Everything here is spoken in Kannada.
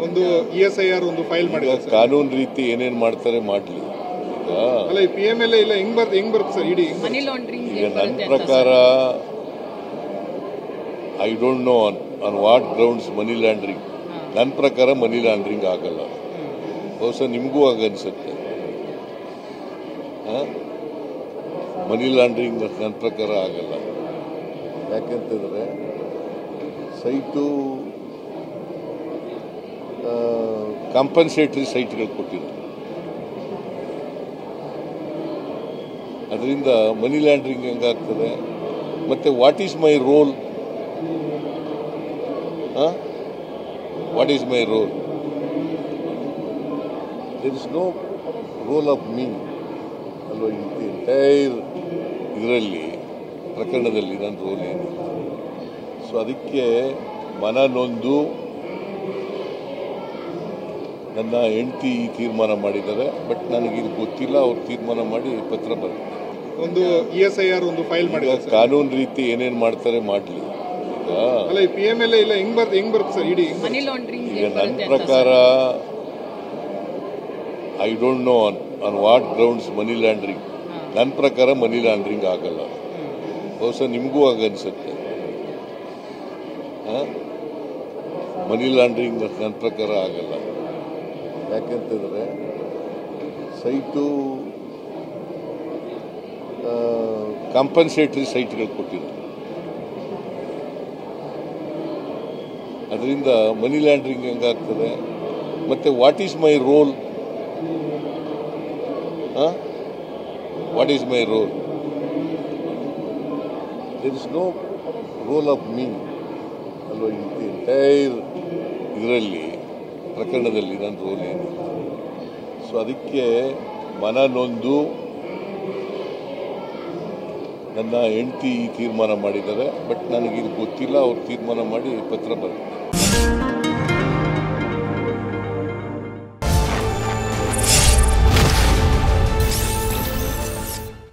ಒಂದು ESIR ಒಂದು ಫೈಲ್ ಮಾಡಿದ್ದಾರೆ ಸರ್. ಕಾನೂನು ರೀತಿ ಏನೇನು ಮಾಡ್ತಾರೆ ಮಾಡಲಿ. ಅಲ್ಲ ಈ PML ಇಲ್ಲ ಹೆಂಗ್ ಬರುತ್ತೆ ಸರ್ ಇಡಿ ಮನಿ ಲಾಂಡ್ರಿಂಗ್? ಈಗ ನನ್ನ ಪ್ರಕಾರ I don't know on what grounds money laundering. ನನ್ನ ಪ್ರಕಾರ ಮನಿ ಲಾಂಡ್ರಿಂಗ್ ಆಗಲ್ಲ. ಬಹುಶಃ ನಿಮಗೂ ಆಗನ್ಸುತ್ತೆ. ಮನಿ ಲಾಂಡ್ರಿಂಗ್ ನನ್ನ ಪ್ರಕಾರ ಆಗಲ್ಲ. ಯಾಕೆಂತಂದರೆ ಸೈಟು ಕಾಂಪನ್ಸೇಟರಿ ಸೈಟ್ಗಳು ಕೊಟ್ಟಿದ್ದಾರೆ. ಅದರಿಂದ ಮನಿ ಲ್ಯಾಂಡ್ರಿಂಗ್ ಹೆಂಗಾಗ್ತದೆ? ಮತ್ತೆ what is my role? What is my role? There is no role of me ಅಲ್ವಾ? ಎಂಟೈರ್ ಇದರಲ್ಲಿ ಪ್ರಕರಣದಲ್ಲಿ ನನ್ನ ರೋಲ್ ಏನಿಲ್ಲ. ಸೊ ಅದಕ್ಕೆ ಮನನೊಂದು ನನ್ನ ಹೆಂಡತಿ ತೀರ್ಮಾನ ಮಾಡಿದ್ದಾರೆ. ಬಟ್ ನನಗಿದು ಗೊತ್ತಿಲ್ಲ. ಅವ್ರು ತೀರ್ಮಾನ ಮಾಡಿ ಪತ್ರ ಬರುತ್ತೆ. ಒಂದು ESIR ಒಂದು ಫೈಲ್ ಮಾಡಿದ್ದಾರೆ ಸರ್. ಕಾನೂನು ರೀತಿ ಏನೇನು ಮಾಡ್ತಾರೆ ಮಾಡಲಿ. ಅಲ್ಲ ಈ PML ಇಲ್ಲ ಹೆಂಗ್ ಬರುತ್ತೆ ಸರ್ ಇಡಿ ಮನಿ ಲಾಂಡ್ರಿಂಗ್? ಈಗ ನನ್ನ ಪ್ರಕಾರ I don't know on what grounds money laundering. ನನ್ನ ಪ್ರಕಾರ ಮನಿ ಲ್ಯಾಂಡ್ರಿಂಗ್ ಆಗಲ್ಲ. ಬಹುಶಃ ನಿಮಗೂ ಆಗನ್ಸುತ್ತೆ. ಮನಿ ಲ್ಯಾಂಡ್ರಿಂಗ್ ನನ್ನ ಪ್ರಕಾರ ಆಗಲ್ಲ. ಯಾಕೆಂತಂದರೆ ಸೈಟು ಕಾಂಪನ್ಸೇಟರಿ ಸೈಟ್ಗಳು ಕೊಟ್ಟಿದ್ದಾರೆ. ಅದರಿಂದ ಮನಿ ಲ್ಯಾಂಡ್ರಿಂಗ್ ಹೆಂಗಾಗ್ತದೆ? ಮತ್ತೆ what is my role? What is my role? There is no role of me ಅಲ್ವಾ? ಎಂಟೈರ್ ಇದರಲ್ಲಿ ಪ್ರಕರಣದಲ್ಲಿ ನನ್ನ ರೋಲ್ ಏನಿಲ್ಲ. ಸೊ ಅದಕ್ಕೆ ಮನನೊಂದು ನನ್ನ ಹೆಂಡತಿ ತೀರ್ಮಾನ ಮಾಡಿದ್ದಾರೆ. ಬಟ್ ನನಗಿದು ಗೊತ್ತಿಲ್ಲ. ಅವ್ರು ತೀರ್ಮಾನ ಮಾಡಿ ಪತ್ರ ಬರುತ್ತೆ.